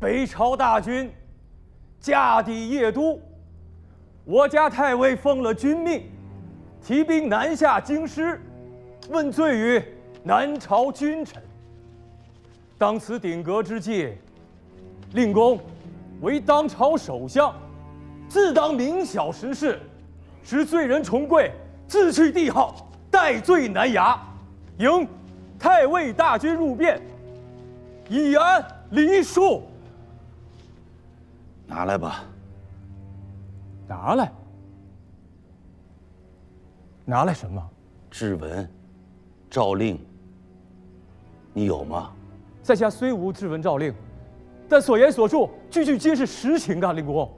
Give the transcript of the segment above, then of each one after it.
北朝大军驾抵邺都，我家太尉奉了君命，提兵南下京师，问罪于南朝君臣。当此鼎革之际，令公为当朝首相，自当明晓时事，使罪人重贵，自去帝号，戴罪南衙，迎太尉大军入汴，以安黎庶。拿来吧。拿来？拿来什么？制文、诏令，你有吗？在下虽无制文诏令，但所言所著，句句皆是实情啊，令公。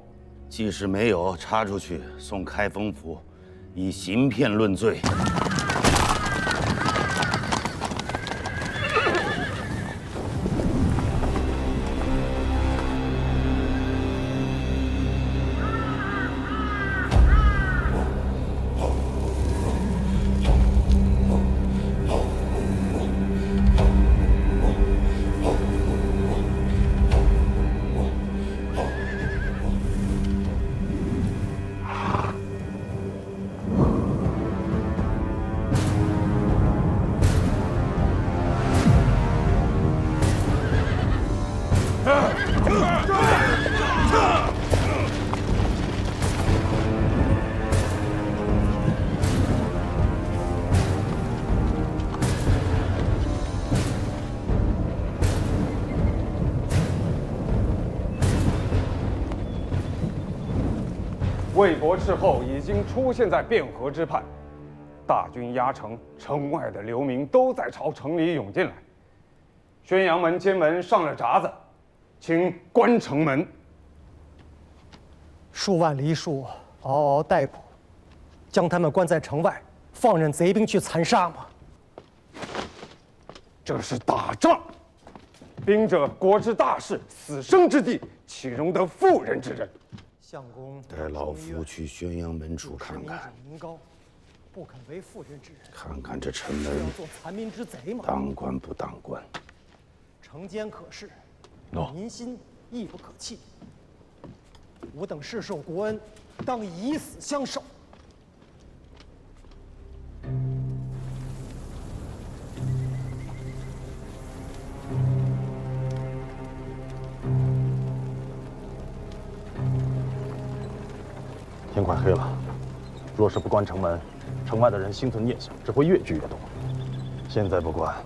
即使没有，插出去送开封府，以行骗论罪。魏国斥候已经出现在汴河之畔，大军压城，城外的流民都在朝城里涌进来。宣阳门监门上了闸子，请关城门。数万黎庶嗷嗷待哺，将他们关在城外，放任贼兵去残杀吗？这是打仗，兵者国之大事，死生之地，岂容得妇人之仁？相公带老夫去宣阳门处看看，民高，不肯为妇人之仁，看看这城门要做残民之贼吗？当官不当官？城坚可视，喏，民心亦不可弃。吾等世受国恩，当以死相守。天快黑了，若是不关城门，城外的人心存念想，只会越聚越多。现在不关，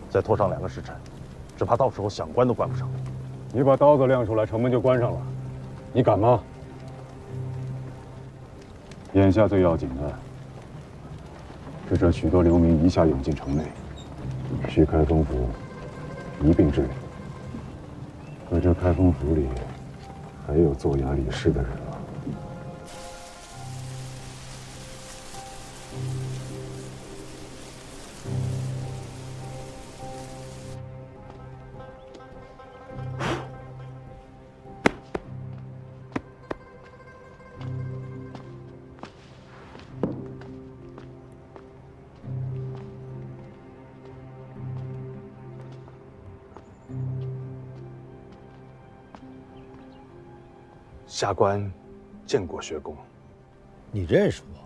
再拖上2个时辰，只怕到时候想关都关不上。你把刀子亮出来，城门就关上了，你敢吗？眼下最要紧的是这许多流民一下涌进城内，去开封府一并治理。可这开封府里还有做衙理事的人啊。下官见过薛公。你认识我？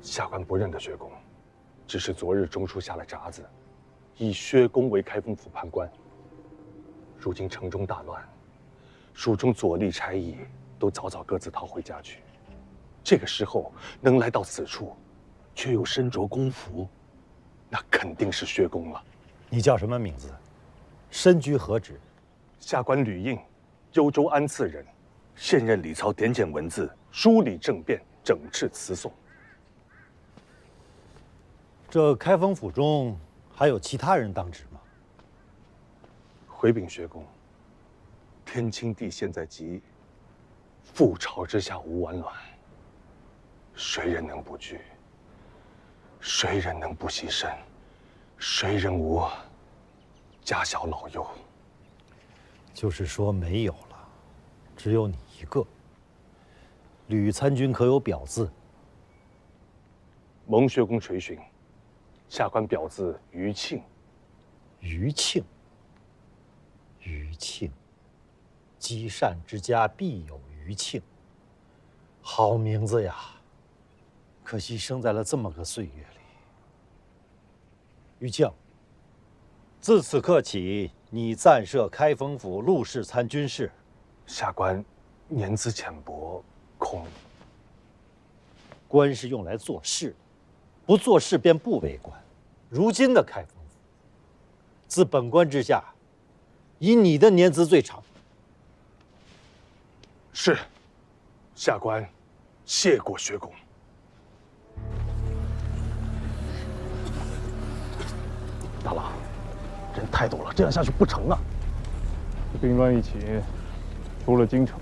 下官不认得薛公，只是昨日中书下了札子，以薛公为开封府判官。如今城中大乱，蜀中左吏差役都早早各自逃回家去。这个时候能来到此处，却又身着公服，那肯定是薛公了。你叫什么名字？身居何职？下官吕应，幽州安次人，现任礼曹点检文字，梳理政变，整饬词讼。这开封府中还有其他人当值吗？回禀薛公，天清帝现在急，覆巢之下无完卵，谁人能不惧？谁人能不牺牲？谁人无家小老幼？就是说没有了，只有你一个。吕参军可有表字？蒙薛公垂询，下官表字于庆。于庆。于庆，积善之家必有余庆。好名字呀，可惜生在了这么个岁月里。余庆，自此刻起，你暂设开封府陆氏参军事。下官年资浅薄，恐官是用来做事，不做事便不为官。如今的开封府，自本官之下，以你的年资最长。是，下官谢过薛公。大郎，人太多了，这样下去不成啊！兵乱一起，除了京城，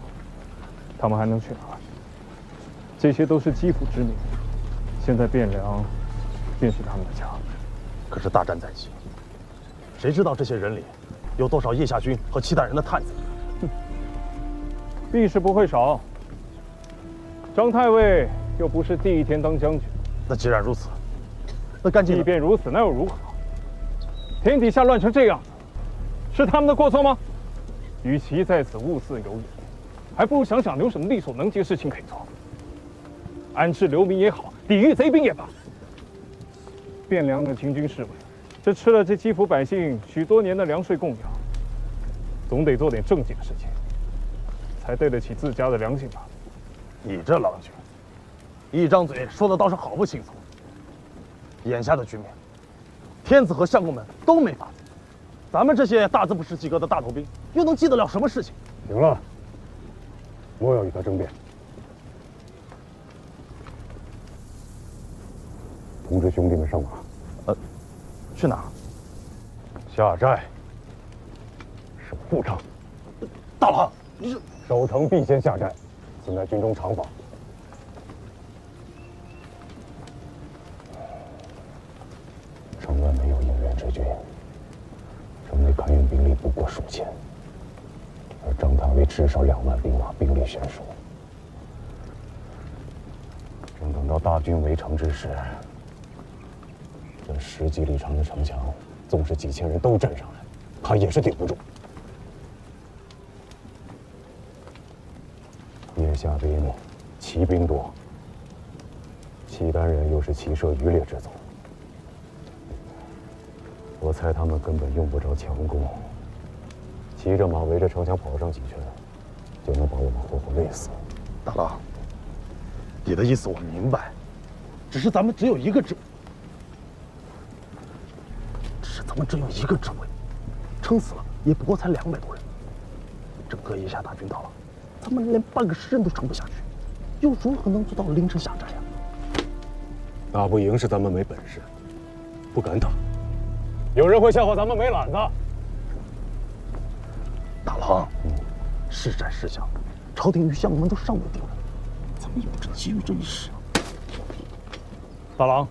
他们还能去哪儿？这些都是基辅之民，现在汴梁便是他们的家。可是大战在即，谁知道这些人里有多少腋下军和契丹人的探子？必是不会少。张太尉又不是第一天当将军。那既然如此，那干脆即便如此，那又如何？天底下乱成这样子，是他们的过错吗？与其在此物色有野，还不如想想有什么力所能及的事情可以做，安置流民也好，抵御贼兵也罢。汴梁的清军士卫，这吃了这基辅百姓许多年的粮税供养，总得做点正经的事情，才对得起自家的良心吧。你这郎君，一张嘴说的倒是好不轻松。眼下的局面，天子和相公们都没法子，咱们这些大字不识几个的大头兵，又能记得了什么事情？行了，莫要与他争辩。通知兄弟们上马。去哪儿？下寨。守护城。大郎，你这守城必先下寨，此乃军中常法。城外没有应援之军，城内看运兵力不过数千，而张太尉至少2万兵马，兵力悬殊。正等到大军围城之时，这10几里长的城墙，纵使几千人都镇上来，他也是顶不住。腋下兵骑兵多，契丹人又是骑射渔猎之族，我猜他们根本用不着强攻，骑着马围着城墙跑上几圈，就能把我们活活累死。大郎，你的意思我明白，只是咱们只有一个指挥，撑死了也不过才200多人。整个腋下大军到了，咱们连半个师人都撑不下去，又如何能做到凌晨下寨呀？打不赢是咱们没本事，不敢打。有人会笑话咱们没懒子。大郎，是战是降，朝廷与相公们都尚未定论，咱们也不知急于这一时。大郎，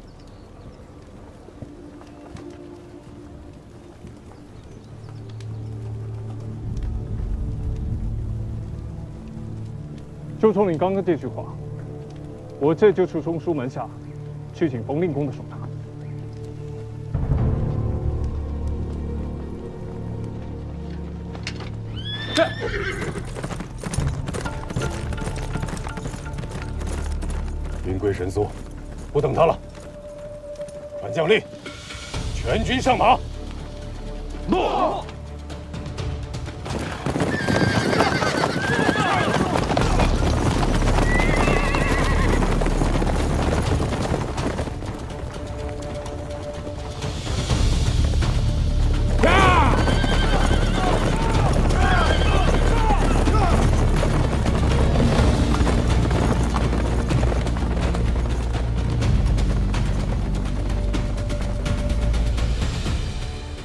就冲你刚刚这句话，我这就去中书门下，去请冯令公的手札。兵贵神速，不等他了。传将令，全军上马。诺。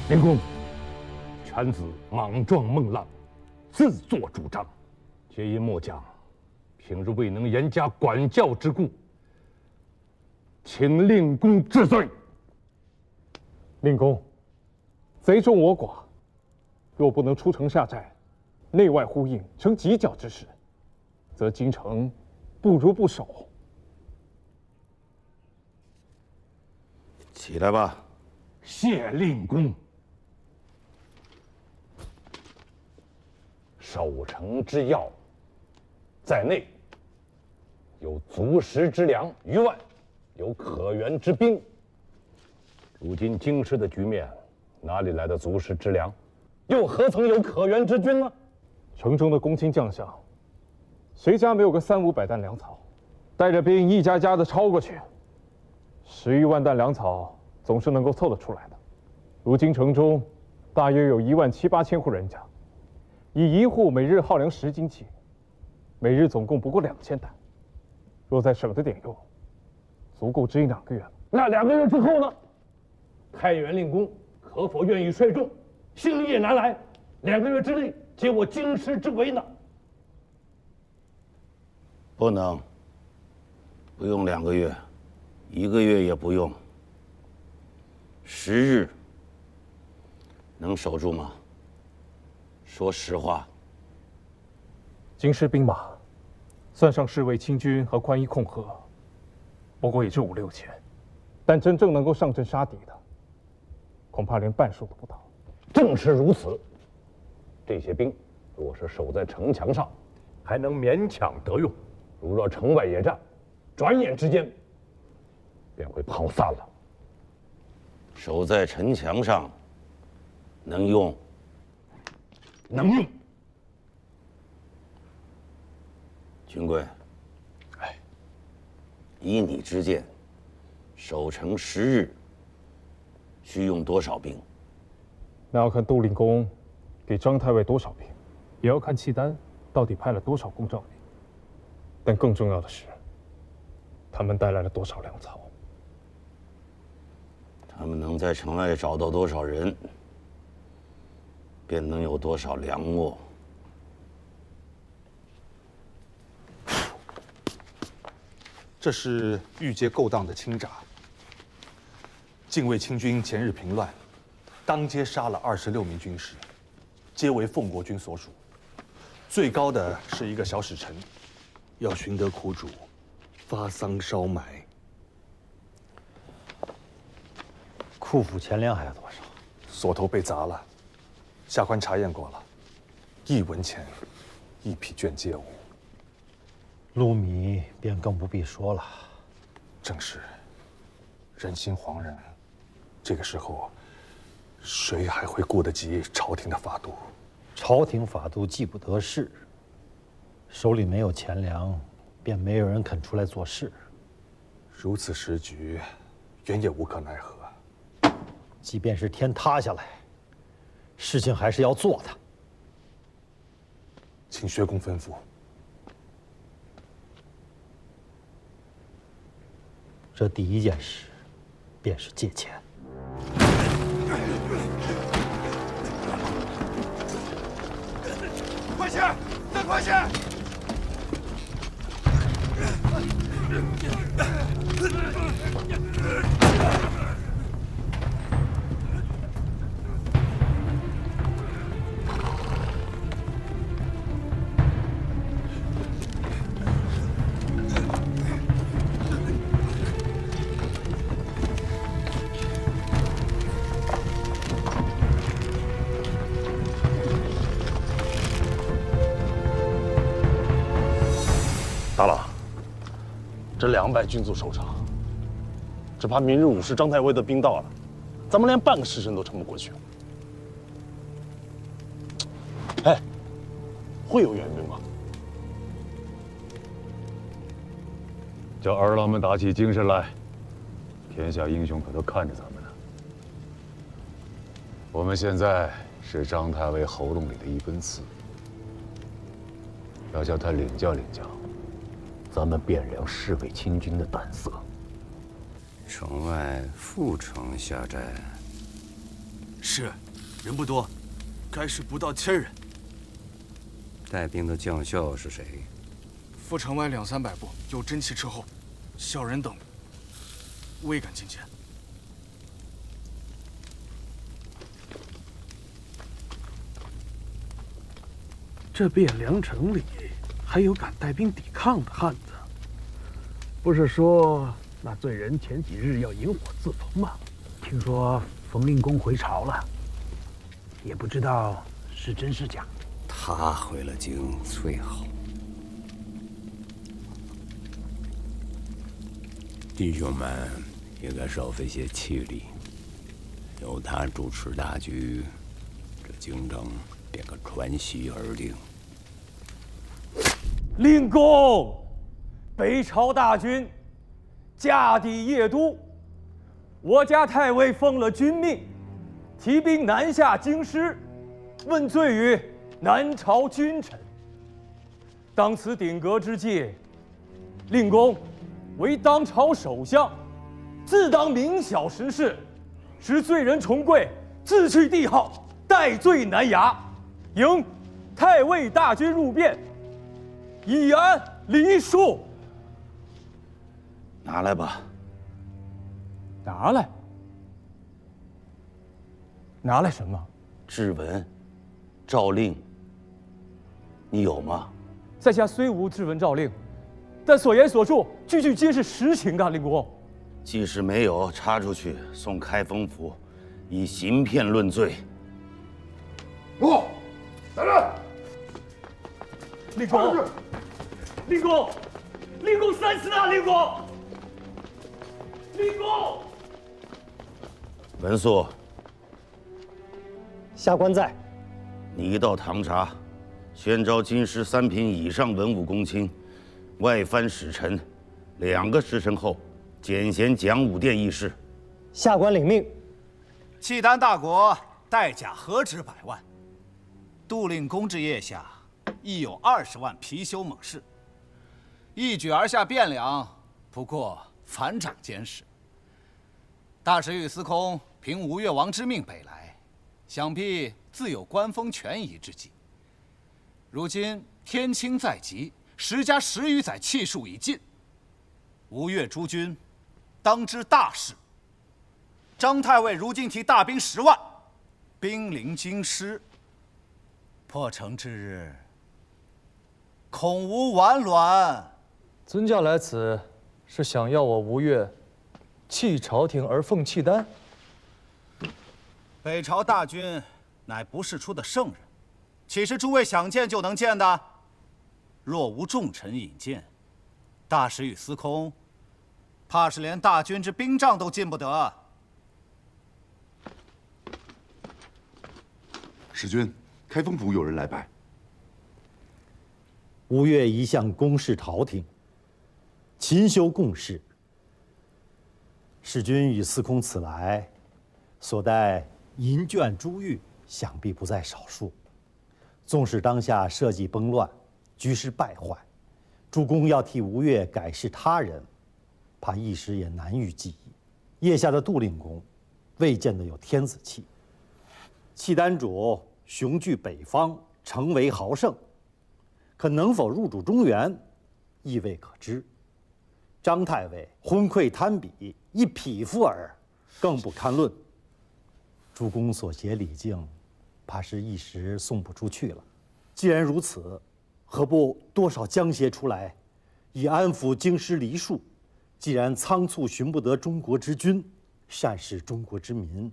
灵公，犬子莽撞孟浪，自作主张，皆因末将平日未能严加管教之故，请令公治罪。令公，贼众我寡，若不能出城下寨，内外呼应，成犄角之势，则京城不如不守。起来吧。谢令公。守城之要，在内有足食之粮，于外有可援之兵。如今京师的局面，哪里来的足食之粮？又何曾有可援之军呢？城中的公卿将相，谁家没有个300-500担粮草？带着兵一家家的抄过去，10余万担粮草总是能够凑得出来的。如今城中大约有17000-8千户人家，以一户每日耗粮10斤计，每日总共不过2000担。若再省着点用，足够支应2个月了。那2个月之后呢？太原令公可否愿意率众星夜南来，2个月之内解我京师之围呢？不能，不用2个月，1个月也不用。10日能守住吗？说实话。京师兵马，算上侍卫亲军和宽衣控河，不过也就5-6千，但真正能够上阵杀敌的，恐怕连半数都不到。正是如此，这些兵若是守在城墙上，还能勉强得用；如若城外野战，转眼之间便会跑散了。守在城墙上，能用？能用。军贵，依你之见，守城10日，需用多少兵？那要看杜令公给张太尉多少兵，也要看契丹到底派了多少公诏兵。但更重要的是，他们带来了多少粮草。他们能在城外找到多少人，便能有多少粮秣。这是御街勾当的清闸。禁卫清军前日平乱，当街杀了26名军士，皆为奉国军所属。最高的是一个小使臣，要寻得苦主，发丧烧埋。库府钱粮还有多少？锁头被砸了，下官查验过了，1文钱，1匹绢皆无。禄米便更不必说了。正是，人心惶然，这个时候，谁还会顾得及朝廷的法度？朝廷法度既不得势，手里没有钱粮，便没有人肯出来做事。如此时局，原也无可奈何。即便是天塌下来，事情还是要做的。请薛公吩咐。这第一件事，便是借钱。快些，再快些！大佬，这200军卒守城，只怕明日午时张太尉的兵到了，咱们连半个时辰都撑不过去。哎，会有援兵吗？叫儿郎们打起精神来，天下英雄可都看着咱们呢。我们现在是张太尉喉咙里的一根刺，要叫他领教领教咱们汴梁侍卫亲军的胆色。城外副城下寨。是，人不多，该是不到1000人。带兵的将校是谁？赴城外200-300步，有真骑斥候，小人等未敢近前。这汴梁城里还有敢带兵抵抗的汉子？不是说那罪人前几日要引火自焚吗？听说冯令公回朝了，也不知道是真是假。他回了京最好。弟兄们应该少费些气力，由他主持大局，这京城便可传习而定。令公，北朝大军驾抵邺都，我家太尉奉了君命，提兵南下京师，问罪于南朝君臣。当此鼎革之际，令公为当朝首相，自当明晓时事，使罪人重贵，自去帝号，戴罪南衙，迎太尉大军入汴，以安黎庶。拿来吧。拿来？拿来什么？制文、诏令，你有吗？在下虽无制文诏令，但所言所著，句句皆是实情啊，令公。即使没有，插出去送开封府，以行骗论罪。不，来人！令公，令公，令公三思啊，令公！令公，文肃，下官在。你到唐察，宣召京师3品以上文武公卿，外藩使臣，2个时辰后，简贤讲武殿议事。下官领命。契丹大国带甲何止100万，杜令公之腋下亦有20万貔貅猛士，一举而下汴梁，不过反掌监视。大使与司空凭吴越王之命北来，想必自有官封权宜之计。如今天清在即，10加10余载气数已尽，吴越诸军当知大事。张太尉如今提大兵10万，兵临京师，破城之日，恐无完卵。尊驾来此，是想要我吴越弃朝廷而奉契丹？北朝大军乃不世出的圣人，岂是诸位想见就能见的？若无重臣引荐，大使与司空，怕是连大军之兵帐都进不得。使君，开封府有人来拜。吴越一向公事朝廷，勤修贡事。使君与司空此来，所带银券珠玉，想必不在少数。纵使当下社稷崩乱，局势败坏，主公要替吴越改视他人，怕一时也难于计议。腋下的杜令公，未见得有天子气。契丹主雄踞北方，成为豪盛，可能否入主中原，亦未可知。张太尉昏聩贪比，一匹夫耳，更不堪论。主公所携礼敬，怕是一时送不出去了。既然如此，何不多少将携出来，以安抚京师黎庶？既然仓促寻不得中国之君，善事中国之民，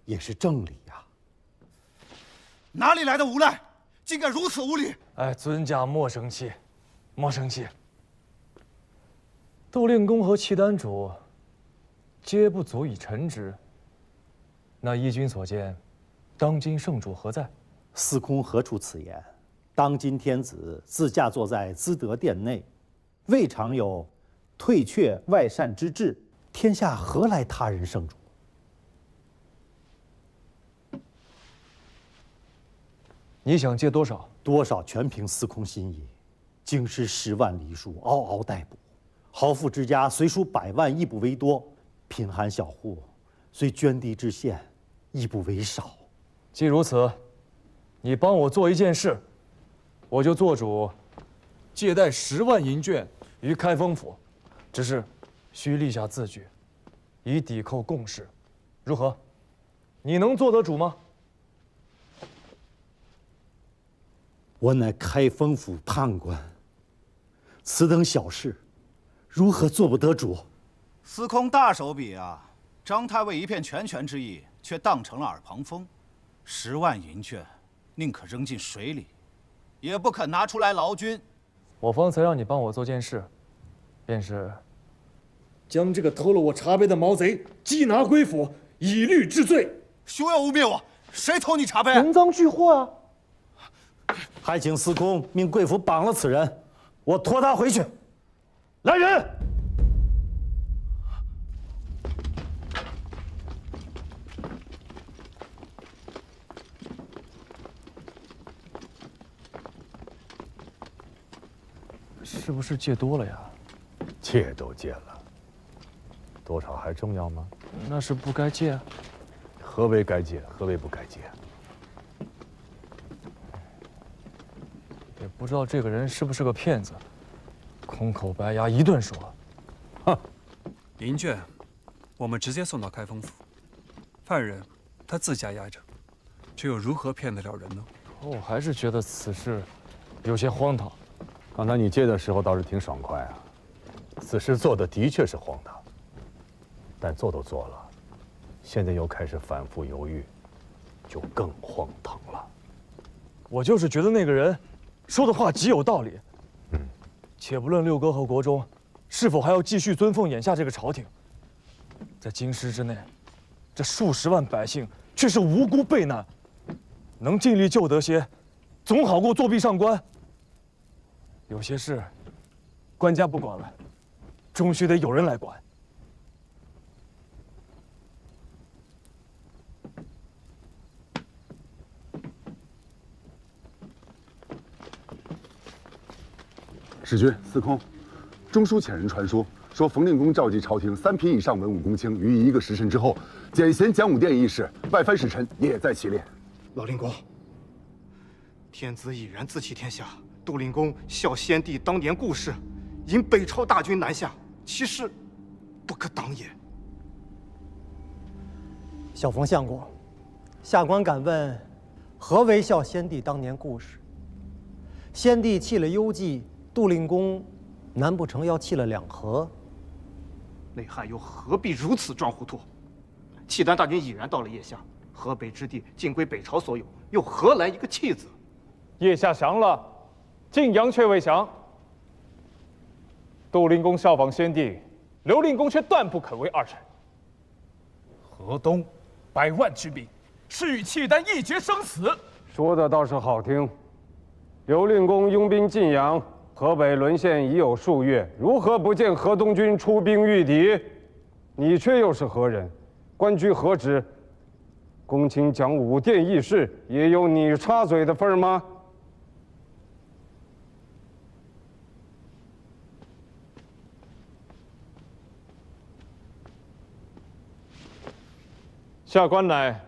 也是正理呀。哪里来的无赖，竟敢如此无礼！哎，尊驾莫生气，莫生气。杜令公和契丹主，皆不足以臣之。那依君所见，当今圣主何在？司空何出此言？当今天子自驾坐在资德殿内，未尝有退却外善之志，天下何来他人圣主？你想借多少？多少全凭司空心意。京师10万黎庶，嗷嗷待哺。豪富之家虽属100万，亦不为多；贫寒小户虽捐地至县，亦不为少。既如此，你帮我做一件事，我就做主借贷10万银券于开封府，只是需立下字据，以抵扣贡事，如何？你能做得主吗？我乃开封府判官，此等小事，如何做不得主？司空大手笔啊！张太尉一片全权之意，却当成了耳旁风。10万银券，宁可扔进水里，也不肯拿出来劳军。我方才让你帮我做件事，便是将这个偷了我茶杯的毛贼缉拿归府，以律治罪。休要污蔑我！谁偷你茶杯？人赃俱获啊！还请司空命贵府绑了此人，我拖他回去。来人！是不是戒多了呀？戒都戒了，多少还重要吗？那是不该戒啊。何为该戒，何为不该戒？也不知道这个人是不是个骗子，空口白牙一顿说。哼！银卷，我们直接送到开封府。犯人他自家压着，这又如何骗得了人呢？我还是觉得此事有些荒唐。刚才你戒的时候倒是挺爽快啊，此事做的的确是荒唐，但做都做了，现在又开始反复犹豫，就更荒唐了。我就是觉得那个人说的话极有道理。且不论六哥和国忠是否还要继续尊奉眼下这个朝廷，在京师之内，这数十万百姓却是无辜被难，能尽力救得些，总好过作弊上官。有些事，官家不管了，终须得有人来管。使君、司空，中书遣人传书，说冯令公召集朝廷3品以上文武公卿于1个时辰之后，简贤讲武殿议事，外藩使臣也在其列。老令公，天子已然自弃天下，杜令公效先帝当年故事，引北朝大军南下，其事不可当也。小冯相公，下官敢问，何为效先帝当年故事？先帝弃了幽蓟，杜令公难不成要弃了两河？内汉又何必如此装糊涂？契丹大军已然到了腋下，河北之地尽归北朝所有，又何来一个弃字？腋下降了，晋阳却未降。杜令公效仿先帝，刘令公却断不肯为二臣。河东100万之兵，是与契丹一决生死。说的倒是好听。刘令公拥兵晋阳，河北沦陷已有数月，如何不见河东军出兵御敌？你却又是何人？官居何职？公卿讲武殿议事，也有你插嘴的份吗？下官乃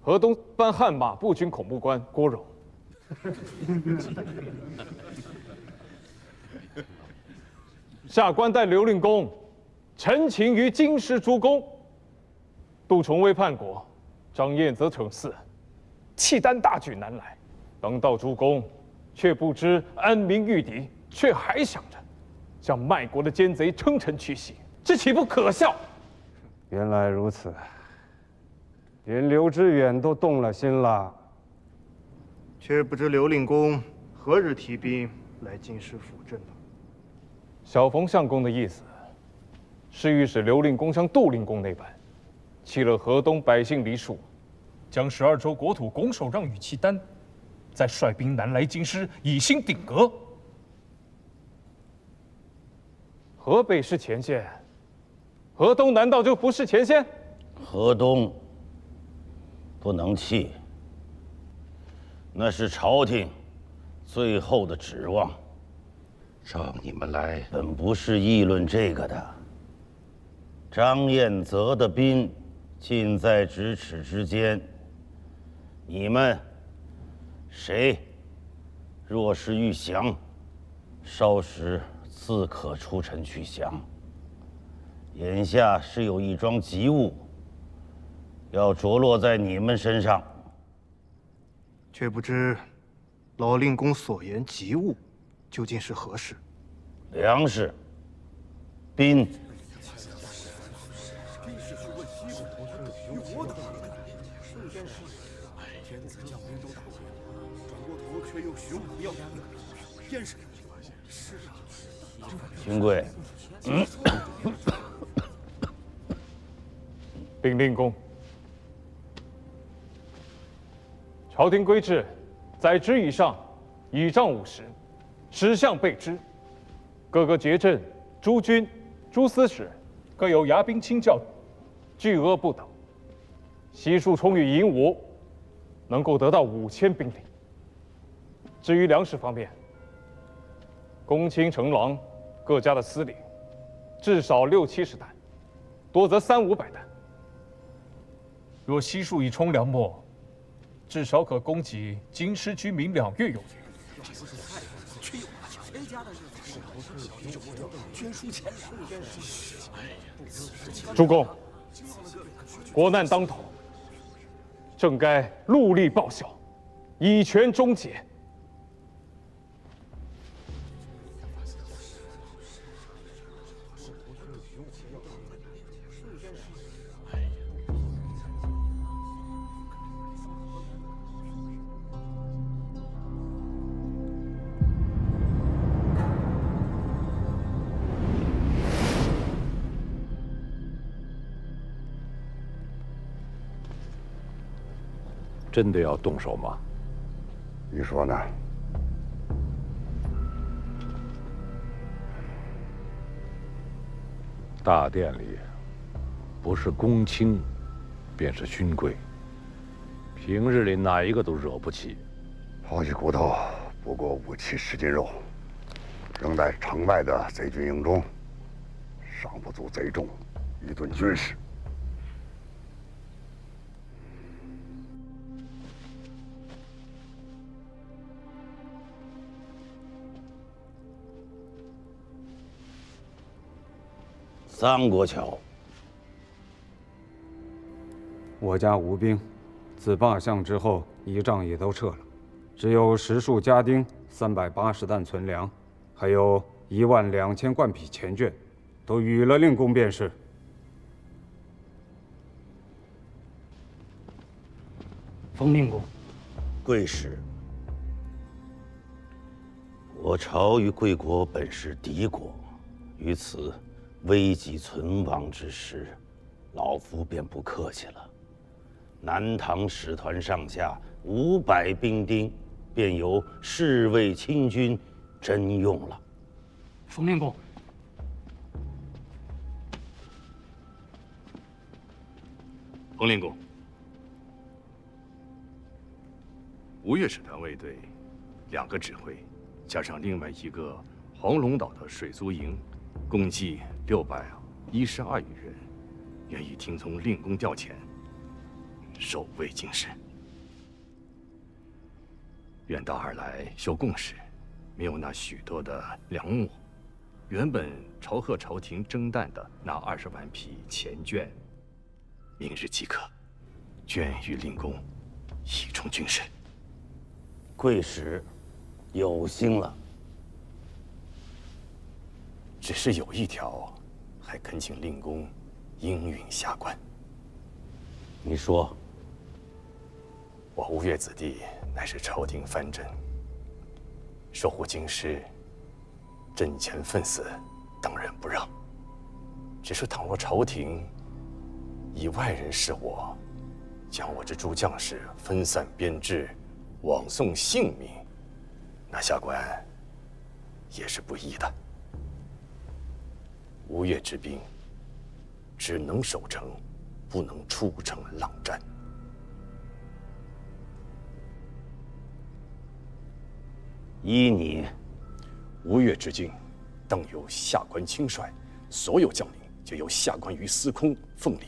河东班悍马步军恐怖官郭荣。下官代刘令公陈情于京师诸公。杜重威叛国，张彦则逞嗣，契丹大举南来，当道诸公却不知安民御敌，却还想着将卖国的奸贼称臣取喜，这岂不可笑？原来如此，连刘知远都动了心了。却不知刘令公何日提兵来京师辅政呢？小冯相公的意思，是欲使刘令公像杜令公那般，弃了河东百姓黎庶，将12州国土拱手让与契丹，再率兵南来京师，以兴鼎革。河北是前线，河东难道就不是前线？河东不能弃，那是朝廷最后的指望。召你们来本不是议论这个的。张彦泽的兵近在咫尺之间，你们谁若是欲降，稍时自可出城去降。眼下是有一桩急务要着落在你们身上，却不知老令公所言急务究竟是何事？粮食、兵。却又雄武耀眼，燕氏。是啊，秦贵，禀令公，朝廷规制，在职以上，倚仗50，10项备之。各个节镇、诸军、诸司使各有牙兵清教，巨额不等。悉数充裕营伍，能够得到5000兵力。至于粮食方面，公卿城郎各家的司令，至少60-70担，多则300-500担。若悉数以充粮秣，至少可供给京师居民2月有余。却有谁家的日子？捐书钱粮。主公，国难当头，正该戮力报效，以权终结。真的要动手吗？你说呢？大殿里，不是公卿，便是勋贵，平日里哪一个都惹不起。抛弃骨头不过5期10斤肉，扔在城外的贼军营中，尚不足贼众一顿军事。三国桥，我家无兵，自罢相之后，仪仗也都撤了，只有10束家丁、380担存粮，还有12000贯匹钱绢，都与了令公便是。冯令公，贵使，我朝与贵国本是敌国，于此危急存亡之时，老夫便不客气了。南唐使团上下500兵丁，便由侍卫亲军征用了。冯令公，冯令公，吴越使团卫队2个指挥，加上另外一个黄龙岛的水族营，共计612余人，愿意听从令公调遣，守卫京师。远道而来修贡士，没有那许多的粮秣，原本朝贺朝廷征旦的那20万匹钱绢，明日即可，捐与令公，以充军事。贵使有心了，只是有一条，还恳请令公应允下官。你说，我吴越子弟乃是朝廷藩镇，守护京师，阵前奋死，当仁不让。只是倘若朝廷以外人视我，将我这诸将士分散编制，枉送性命，那下官也是不义的。吴越之兵，只能守城，不能出城浪战。依你，吴越之境，当由下官亲率，所有将领就由下官于司空奉领，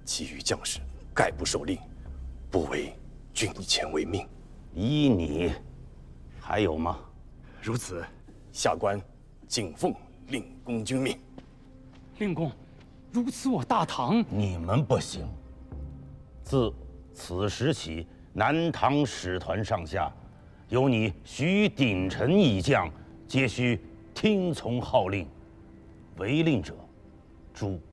其余将士概不受令，不为军前为命。依你，还有吗？如此，下官谨奉令公君命。令公，如此我大唐，你们不行。自此时起，南唐使团上下，由你徐鼎臣一将，皆须听从号令，违令者诛。